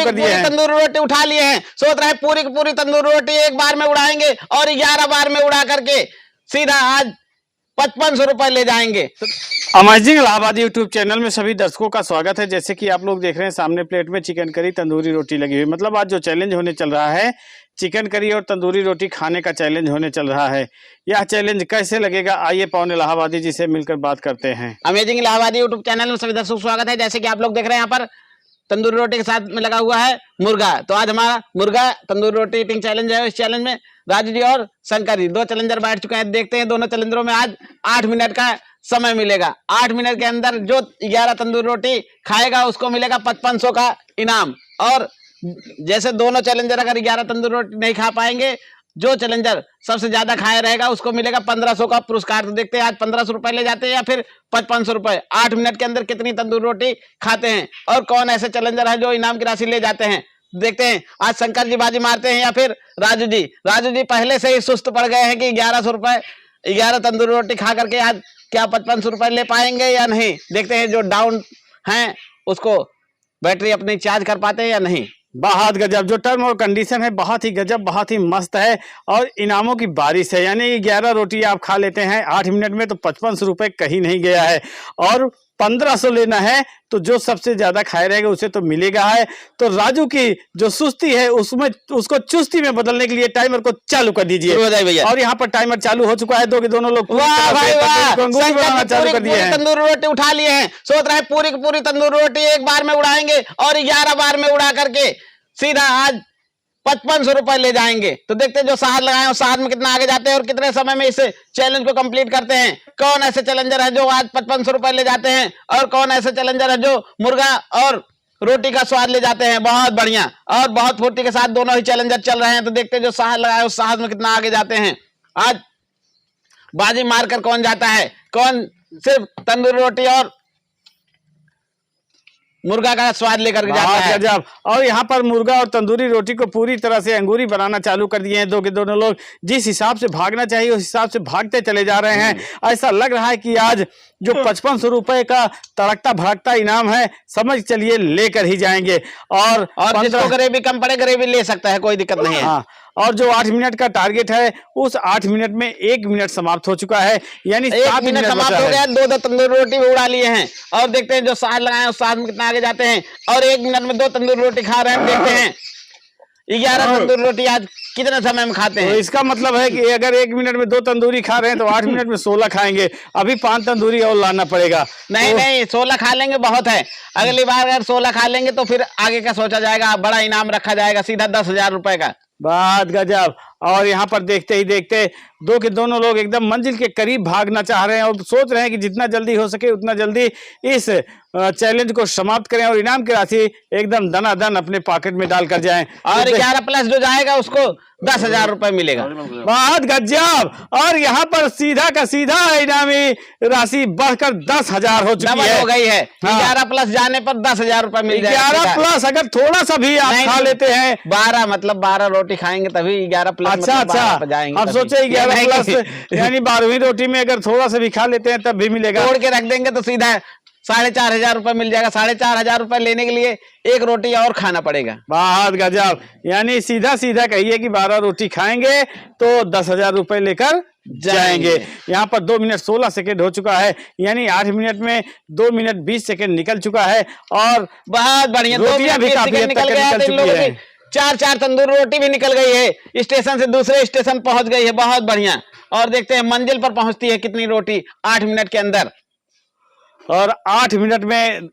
कर दिए हैं। तंदूरी रोटी उठा लिए हैं, सोच रहे हैं पूरी की पूरी तंदूरी रोटी एक बार में उड़ाएंगे और 11 बार में उड़ा करके सीधा आज 5500 रुपए ले जाएंगे। अमेजिंग इलाहाबाद यूट्यूब चैनल में सभी दर्शकों का स्वागत है। जैसे कि आप लोग देख रहे हैं सामने प्लेट में चिकन करी तंदूरी रोटी लगी हुई, मतलब आज जो चैलेंज होने चल रहा है चिकन करी और तंदूरी रोटी खाने का चैलेंज होने चल रहा है। यह चैलेंज कैसे लगेगा, आइए पवन इलाहाबादी जी से मिलकर बात करते हैं। अमेजिंग इलाहाबादी यूट्यूब चैनल में सभी दर्शकों का स्वागत है। जैसे कि आप लोग देख रहे हैं यहाँ पर तंदूरी रोटी के साथ में लगा हुआ है मुर्गा। तो आज हमारा मुर्गा तंदूरी रोटी ईटिंग चैलेंज है। इस चैलेंज में राजू जी और शंकर जी दो चैलेंजर बैठ चुके हैं। देखते हैं दोनों चैलेंजरों में आज 8 मिनट का समय मिलेगा। 8 मिनट के अंदर जो 11 तंदूरी रोटी खाएगा उसको मिलेगा 5500 का इनाम। और जैसे दोनों चैलेंजर अगर 11 तंदूरी रोटी नहीं खा पाएंगे, जो चैलेंजर सबसे ज्यादा खाया रहेगा उसको मिलेगा 1500 का पुरस्कार। तो देखते हैं आज 1500 रुपए ले जाते हैं या फिर 5500 रुपए। 8 मिनट के अंदर कितनी तंदूरी रोटी खाते हैं और कौन ऐसे चैलेंजर है जो इनाम की राशि ले जाते हैं। देखते हैं आज शंकर जी बाजी मारते हैं या फिर राजू जी। राजू जी पहले से ही सुस्त पड़ गए हैं कि 1100 रुपए 11 तंदूरी रोटी खा करके आज क्या 5500 रुपए ले पाएंगे या नहीं। देखते हैं जो डाउन है उसको बैटरी अपनी चार्ज कर पाते हैं या नहीं। बहुत गजब, जो टर्म और कंडीशन है बहुत ही गजब, बहुत ही मस्त है और इनामों की बारिश है। यानी 11 रोटी आप खा लेते हैं 8 मिनट में तो 5500 रुपए कहीं नहीं गया है। और 1500 लेना है तो जो सबसे ज्यादा खाए रहेगा उसे तो मिलेगा है। तो राजू की जो सुस्ती है उसमें उसको चुस्ती में बदलने के लिए टाइमर को चालू कर दीजिए भैया। और यहाँ पर टाइमर चालू हो चुका है। दोनों लोग चालू कर दिए हैं। तंदूरी रोटी उठा लिए हैं, सोच रहे हैं पूरी की पूरी तंदूरी रोटी एक बार में उड़ाएंगे और 11 बार में उड़ा करके सीधा आज 5500 रुपए ले जाएंगे। तो देखते हैं जो साहब लगाए उस साहब में कितना आगे जाते हैं और कितने समय में इस चैलेंज को कंप्लीट करते हैं। कौन ऐसे चैलेंजर है जो आज 5500 रुपए ले जाते हैं और कौन ऐसे चैलेंजर है जो मुर्गा और रोटी का स्वाद ले जाते हैं। बहुत बढ़िया और बहुत फुर्ती के साथ दोनों ही चैलेंजर चल रहे हैं। तो देखते हैं जो साहब लगाए उस साहब में कितना आगे जाते हैं। आज बाजी मारकर कौन जाता है, कौन सिर्फ तंदूरी रोटी और मुर्गा का स्वाद लेकर जाता है। गजब। और यहाँ पर मुर्गा और तंदूरी रोटी को पूरी तरह से अंगूरी बनाना चालू कर दिए हैं। दोनों लोग जिस हिसाब से भागना चाहिए उस हिसाब से भागते चले जा रहे हैं। ऐसा लग रहा है कि आज जो 5500 रुपए का तड़कता भड़कता इनाम है समझ चलिए लेकर ही जाएंगे। और जिसको ग्रेवी कम पड़े ग्रेवी ले सकता है, कोई दिक्कत नहीं है। हाँ, और जो 8 मिनट का टारगेट है उस 8 मिनट में 1 मिनट समाप्त हो चुका है। यानी 7 मिनट समाप्त हो गया। दो तंदूरी रोटी भी उड़ा लिए हैं और देखते हैं जो साथ लगाए उस साथ में कितना आगे जाते हैं और 1 मिनट में 2 तंदूरी रोटी खा रहे हैं। देखते हैं 11 तंदूरी रोटी आज कितने समय में खाते हैं। तो इसका मतलब है कि अगर 1 मिनट में 2 तंदूरी खा रहे हैं तो 8 मिनट में 16 खाएंगे। अभी 5 तंदूरी और लाना पड़ेगा। नहीं 16 खा लेंगे बहुत है। अगली बार अगर 16 खा लेंगे तो फिर आगे का सोचा जाएगा, बड़ा इनाम रखा जाएगा सीधा 10,000 रुपए का। बात गजब। और यहाँ पर देखते ही देखते दोनों लोग एकदम मंजिल के करीब भागना चाह रहे हैं और सोच रहे हैं कि जितना जल्दी हो सके उतना जल्दी इस चैलेंज को समाप्त करें और इनाम की राशि एकदम दनादन अपने पॉकेट में डालकर जाएं। और 11 प्लस जो जाएगा उसको 10,000 रुपए मिलेगा। बहुत गजब। और यहाँ पर सीधा का सीधा इनामी राशि बढ़कर 10,000 हो चुकी है, हो गई है। 11 प्लस जाने पर 10,000 रुपए मिल जाएगा। 11 प्लस अगर थोड़ा सा भी आप खा लेते हैं 12 मतलब 12 रोटी खाएंगे तभी 11 प्लस। अच्छा अब सोचे 11 प्लस यानी 12वीं रोटी में अगर थोड़ा सा भी खा लेते हैं तब भी मिलेगा। तोड़ के रख देंगे तो सीधा 4,500 रुपए मिल जाएगा। 4,500 रुपए लेने के लिए 1 रोटी और खाना पड़ेगा। बहुत गजब। यानी सीधा कहिए कि 12 रोटी खाएंगे तो 10,000 रुपए लेकर जाएंगे। यहाँ पर 2 मिनट 16 सेकेंड हो चुका है। यानी 8 मिनट में 2 मिनट 20 सेकेंड निकल चुका है और बहुत बढ़िया रोटियां भी काफी हद तक निकल चुकी है। 4 तंदूरी रोटी भी निकल गई है। स्टेशन से दूसरे स्टेशन पहुंच गई है। बहुत बढ़िया। और देखते हैं मंजिल पर पहुंचती है कितनी रोटी 8 मिनट के अंदर। और 8 मिनट में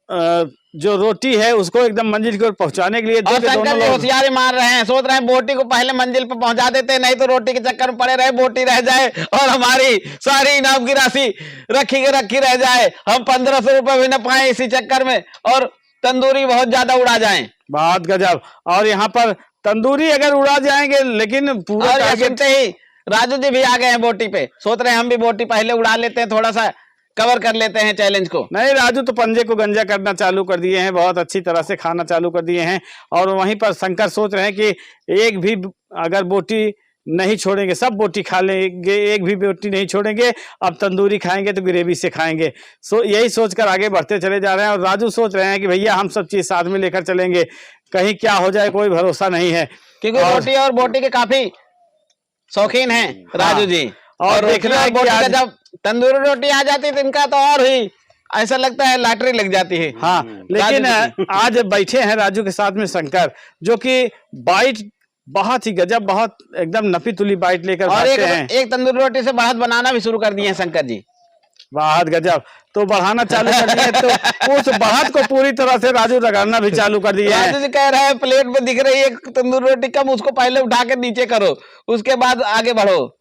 जो रोटी है उसको एकदम मंजिल की ओर पहुंचाने के लिए होशियारी मार रहे हैं। सोच रहे हैं बोटी को पहले मंजिल पर पहुंचा देते हैं, नहीं तो रोटी के चक्कर में पड़े रहे बोटी रह जाए और हमारी सारी इनाम की राशि रखी रह जाए। हम 1500 रुपए भी न पाए इसी चक्कर में और तंदूरी बहुत ज्यादा उड़ा जाए। बहुत गजब। और यहाँ पर तंदूरी अगर उड़ा जाएंगे लेकिन पूरा सुनते ही राजू जी भी आ गए हैं बोटी पे। सोच रहे हैं हम भी बोटी पहले उड़ा लेते हैं, थोड़ा सा कवर कर लेते हैं चैलेंज को। नहीं, राजू तो पंजे को गंजा करना चालू कर दिए हैं, बहुत अच्छी तरह से खाना चालू कर दिए हैं। और वहीं पर शंकर सोच रहे हैं कि एक भी अगर बोटी नहीं छोड़ेंगे, सब बोटी खा लेंगे, एक भी बोटी नहीं छोड़ेंगे। अब तंदूरी खाएंगे तो ग्रेवी से खाएंगे। यही सोचकर आगे बढ़ते चले जा रहे हैं। और राजू सोच रहे हैं कि भैया हम सब चीज साथ में लेकर चलेंगे, कहीं क्या हो जाए कोई भरोसा नहीं है, क्योंकि रोटी और बोटी के काफी शौकीन हैं राजू जी। और देखना है कि बोटी का जब तंदूरी रोटी आ जाती है तो इनका तो और ही ऐसा लगता है लॉटरी लग जाती है। हाँ, लेकिन आज बैठे हैं राजू के साथ में शंकर, जो कि बाइट बहुत ही गजब, बहुत एकदम नपी तुली बाइट लेकर और भागते हैं। एक तंदूरी रोटी से बढ़त बनाना भी शुरू कर दिए हैं शंकर जी। बहुत गजब, तो बढ़ाना चालू कर दिए, तो उस बढ़त को पूरी तरह से राजू रगड़ना भी चालू कर दिया है। राजू जी कह रहे हैं प्लेट में दिख रही है तंदूरी रोटी कम, उसको पहले उठा के नीचे करो, उसके बाद आगे बढ़ो।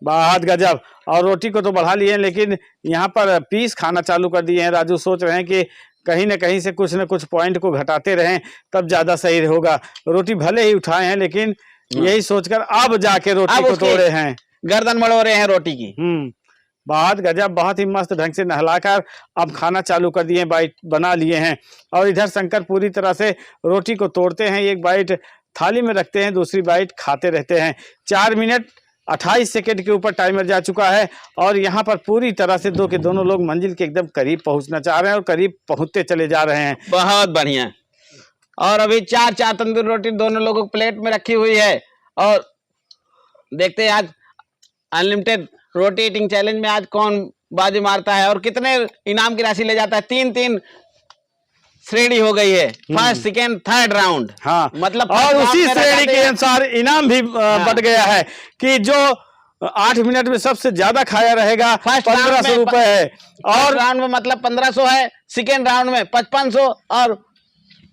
बहुत गजब, और रोटी को तो बढ़ा लिए, लेकिन यहाँ पर पीस खाना चालू कर दिए हैं। राजू सोच रहे हैं कि कहीं न कहीं से कुछ न कुछ पॉइंट को घटाते रहें तब ज्यादा सही होगा। रोटी भले ही उठाए हैं, लेकिन यही सोचकर अब जाके रोटी को तोड़े हैं, गर्दन मड़ो रहे हैं रोटी की। बहुत गजब, बहुत ही मस्त ढंग से नहलाकर अब खाना चालू कर दिए, बाइट बना लिए हैं। और इधर शंकर पूरी तरह से रोटी को तोड़ते हैं, एक बाइट थाली में रखते हैं, दूसरी बाइट खाते रहते हैं। 4 मिनट 28 सेकंड के ऊपर टाइमर जा चुका है। और यहाँ पर पूरी तरह से दोनों लोग मंजिल के एकदम करीब पहुंचना चाह रहे हैं और करीब पहुंचते चले जा रहे हैं। बहुत बढ़िया। और अभी 4 तंदूरी रोटी दोनों लोगों को प्लेट में रखी हुई है। और देखते हैं आज अनलिमिटेड रोटी ईटिंग चैलेंज में आज कौन बाजी मारता है और कितने इनाम की राशि ले जाता है। 3 श्रेणी हो गई है, फर्स्ट सेकेंड थर्ड राउंड। हाँ, मतलब और उसी श्रेणी के अनुसार इनाम भी बढ़ गया है कि जो 8 मिनट में सबसे ज्यादा खाया रहेगा 1500 रुपए है। और राउंड में मतलब 1500 है, सेकेंड राउंड में 5500 और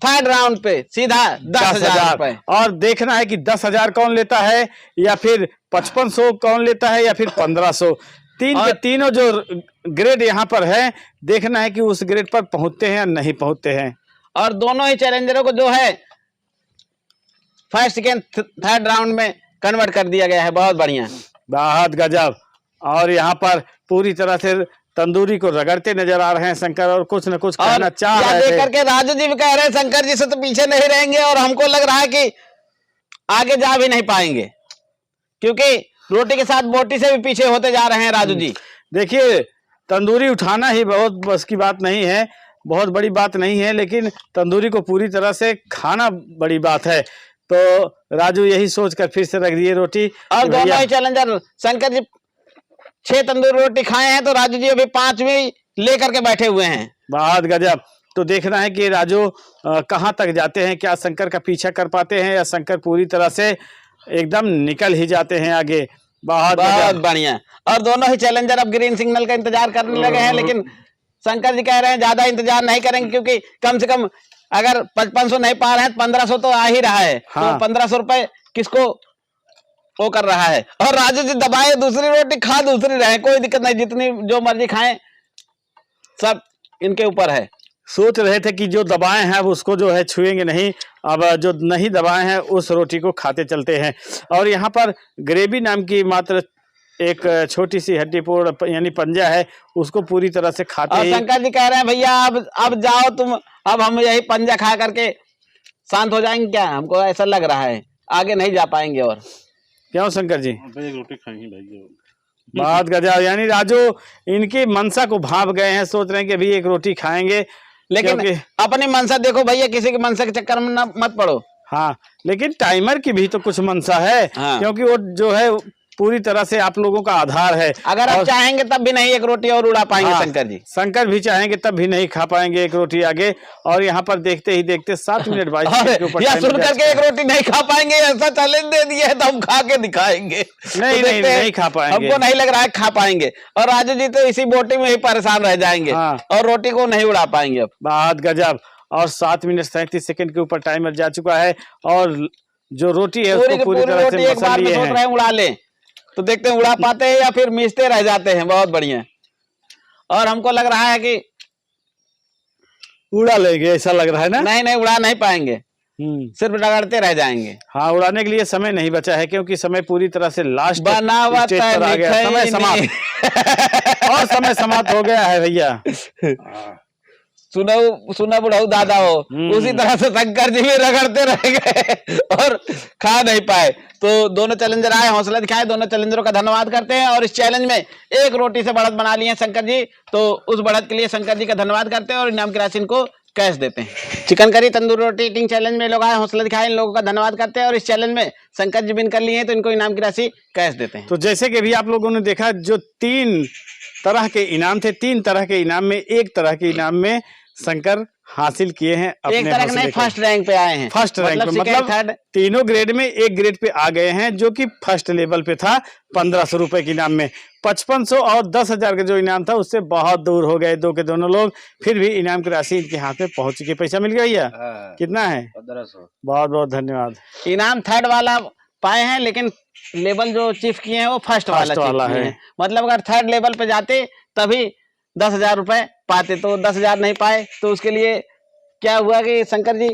थर्ड राउंड पे सीधा 10,000 रुपए। और देखना है कि 10,000 कौन लेता है, या फिर 5500 कौन लेता है, या फिर 1500। तीनों जो ग्रेड यहाँ पर है, देखना है कि उस ग्रेड पर पहुंचते हैं या नहीं पहुंचते हैं। और दोनों ही चैलेंजरों को जो है फर्स्ट सेकेंड थर्ड राउंड में कन्वर्ट कर दिया गया है। बहुत बढ़िया, बहुत गजब। और यहाँ पर पूरी तरह से तंदूरी को रगड़ते नजर आ रहे हैं शंकर, और कुछ न कुछ कहना चाह रहे थे। देख करके राजू जी भी कह रहे हैं शंकर जी से तो पीछे नहीं रहेंगे, और हमको लग रहा है कि आगे जा भी नहीं पाएंगे, क्योंकि रोटी के साथ बोटी से भी पीछे होते जा रहे हैं राजू जी। देखिए, तंदूरी उठाना ही बहुत बस की बात नहीं है, बहुत बड़ी बात नहीं है, लेकिन तंदूरी को पूरी तरह से खाना बड़ी बात है। तो राजू यही सोचकर फिर से रख दिए रोटी। और दोनों ही चैलेंजर शंकर जी 6 तंदूरी रोटी खाए हैं, तो राजू जी अभी 5वीं लेकर के बैठे हुए हैं। बहुत गजब। तो देखना है कि राजू कहाँ तक जाते हैं, क्या शंकर का पीछा कर पाते हैं, या शंकर पूरी तरह से एकदम निकल ही जाते हैं आगे। बहुत बढ़िया। और दोनों ही चैलेंजर अब ग्रीन सिग्नल का इंतजार करने लगे हैं, लेकिन शंकर जी कह रहे हैं ज्यादा इंतजार नहीं करेंगे, क्योंकि कम से कम अगर 5500 नहीं पा रहे हैं, 1500 तो आ ही रहा है। हाँ। तो 1500 रुपए किसको वो कर रहा है। और राजू जी दबाए, दूसरी रोटी खा दूसरी रहे, कोई दिक्कत नहीं, जितनी जो मर्जी खाएं, सब इनके ऊपर है। सोच रहे थे कि जो दबाए हैं उसको जो है छुएंगे नहीं, अब जो नहीं दबाए हैं उस रोटी को खाते चलते हैं। और यहाँ पर ग्रेवी नाम की मात्र एक छोटी सी हड्डीपूर्ण यानी पंजा है, उसको पूरी तरह से खाते हैं। शंकर जी कह रहे हैं भैया अब जाओ तुम, अब हम यही पंजा खा करके शांत हो जाएंगे क्या, हमको ऐसा लग रहा है, आगे नहीं जा पाएंगे। और क्यों शंकर जी? एक रोटी खाएंगे भाई। बहुत गजब, यानी राजू इनकी मनसा को भाप गए हैं, सोच रहे हैं कि अभी एक रोटी खाएंगे। लेकिन अपनी मनसा देखो भैया, किसी की मनसा के चक्कर में मत पड़ो। हाँ, लेकिन टाइमर की भी तो कुछ मनसा है। हाँ। क्योंकि वो जो है पूरी तरह से आप लोगों का आधार है। अगर आप चाहेंगे तब भी नहीं एक रोटी और उड़ा पाएंगे। हाँ, शंकर जी शंकर भी चाहेंगे तब भी नहीं खा पाएंगे एक रोटी आगे। और यहाँ पर देखते ही देखते 7 मिनट 22 सेकंड के ऊपर सुन करके एक रोटी नहीं खा पाएंगे, ऐसा चैलेंज दे दिया है तो हम खा के दिखाएंगे। नहीं, तो नहीं खा पाएंगे, हमको नहीं लग रहा है खा पाएंगे। और राजू जी तो इसी बोटी में ही परेशान रह जाएंगे। हाँ। और रोटी को नहीं उड़ा पाएंगे अब। बहुत गजब। और 7 मिनट 37 सेकंड के ऊपर टाइमर जा चुका है, और जो रोटी है उसको पूरी तरह से एक बार में सोच रहे हैं उड़ा लें, तो देखते हैं उड़ा पाते हैं या फिर मिचते रह जाते हैं। बहुत बढ़िया। और हमको लग रहा है कि उड़ा लेंगे, ऐसा लग रहा है ना? नहीं, उड़ा नहीं पाएंगे, सिर्फ रगड़ते रह जाएंगे। हाँ, उड़ाने के लिए समय नहीं बचा है, क्योंकि समय पूरी तरह से लास्ट बनावट स्टेज पर आ गया। समय समाप्त और समय समाप्त हो गया है भैया। सुना बुढ़ाऊ दादा हो, उसी तरह से शंकर जी भी रगड़ते रह गए और खा नहीं पाए। तो दोनों चैलेंजर आए, हौसला दिखाए, दोनों चैलेंजरों का धन्यवाद करते हैं। और इस चैलेंज में एक रोटी से बढ़त बना ली है शंकर जी, तो उस बढ़त के लिए शंकर जी का धन्यवाद करते हैं और इनाम की राशि इनको कैश देते हैं। चिकन करी तंदूरी रोटी ईटिंग चैलेंज में लोग आए, हौसला दिखाए, इन लोगों का धन्यवाद करते हैं और इस चैलेंज में शंकर जी विन कर लिए हैं, तो इनको इनाम की राशि कैश देते हैं। तो जैसे कि भी आप लोगों ने देखा, जो 3 तरह के इनाम थे, 3 तरह के इनाम में एक तरह के इनाम में शंकर हासिल किए हैं अपने एक तरह के नहीं, फर्स्ट रैंक पे आए हैं। फर्स्ट रैंक पे, मतलब थर्ड तीनों ग्रेड में एक ग्रेड पे आ गए हैं, जो कि फर्स्ट लेवल पे था 1500 रुपए के इनाम में। 5500 और 10,000 का जो इनाम था उससे बहुत दूर हो गए दो के दोनों लोग। फिर भी इनाम की राशि इनके हाथ में पहुंच चुकी, पैसा मिल गया। कितना है? 1500। बहुत बहुत धन्यवाद। इनाम थर्ड वाला पाए हैं, लेकिन लेवल जो चीफ किए हैं वो फर्स्ट वाला है। मतलब अगर थर्ड लेवल पे जाते तभी 10,000 रुपए पाते, तो 10,000 नहीं पाए। तो उसके लिए क्या हुआ कि शंकर जी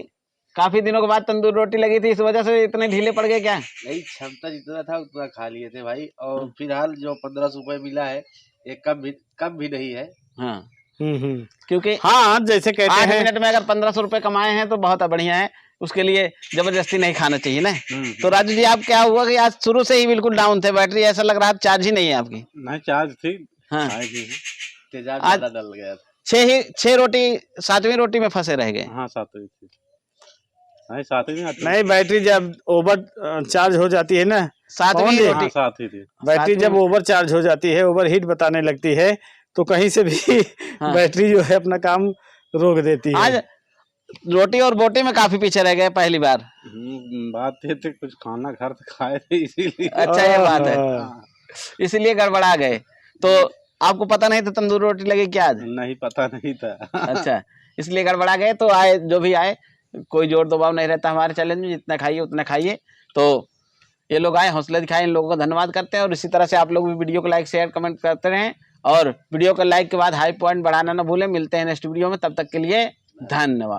काफी दिनों के बाद तंदूरी रोटी लगी थी, इस वजह से इतने ढीले पड़ गए क्या? नहीं, क्षमता जितना था उतना खा लिए थे भाई। और फिलहाल जो 1500 रुपए मिला है ये कम भी नहीं है। हाँ, क्योंकि हाँ, जैसे कहते हैं 8 मिनट में अगर 1500 रुपए कमाए हैं तो बहुत बढ़िया है। उसके लिए जबरदस्ती नहीं खाना चाहिए ना। तो राजू जी, आप क्या हुआ कि आज शुरू से ही बिल्कुल डाउन थे, बैटरी ऐसा लग रहा है चार्ज ही नहीं है आपकी? नहीं, चार्ज थी। हाँ, तेजाब ज्यादा डल गया था। 6 रोटी 7वीं रोटी में फंसे रह गए। हाँ, 7वीं थी। नहीं, 7वीं नहीं, बैटरी जब ओवर चार्ज हो जाती है ना, 7वीं रोटी, हाँ, 7वीं थी। बैटरी जब ओवर चार्ज हो जाती है, ओवर हीट बताने लगती है, तो कहीं से भी हाँ, बैटरी जो है अपना काम रोक देती है। आज रोटी और बोटी में काफी पीछे रह गए पहली बार। बात ये थे कुछ खाना घर से खाए थे इसीलिए। अच्छा, ये बात है, इसलिए गड़बड़ा गए। तो आपको पता नहीं था तंदूरी रोटी लगी क्या आज? नहीं, पता नहीं था। अच्छा, इसलिए गड़बड़ा गए। तो आए जो भी आए, कोई जोर दबाव नहीं रहता हमारे चैलेंज में, जितना खाइए उतना खाइए। तो ये लोग आए, हौसला दिखाए, इन लोगों का धन्यवाद करते हैं। और इसी तरह से आप लोग भी वीडियो को लाइक शेयर कमेंट करते रहें, और वीडियो को लाइक के बाद हाई पॉइंट बढ़ाना ना भूलें। मिलते हैं नेक्स्ट वीडियो में, तब तक के लिए धन्यवाद।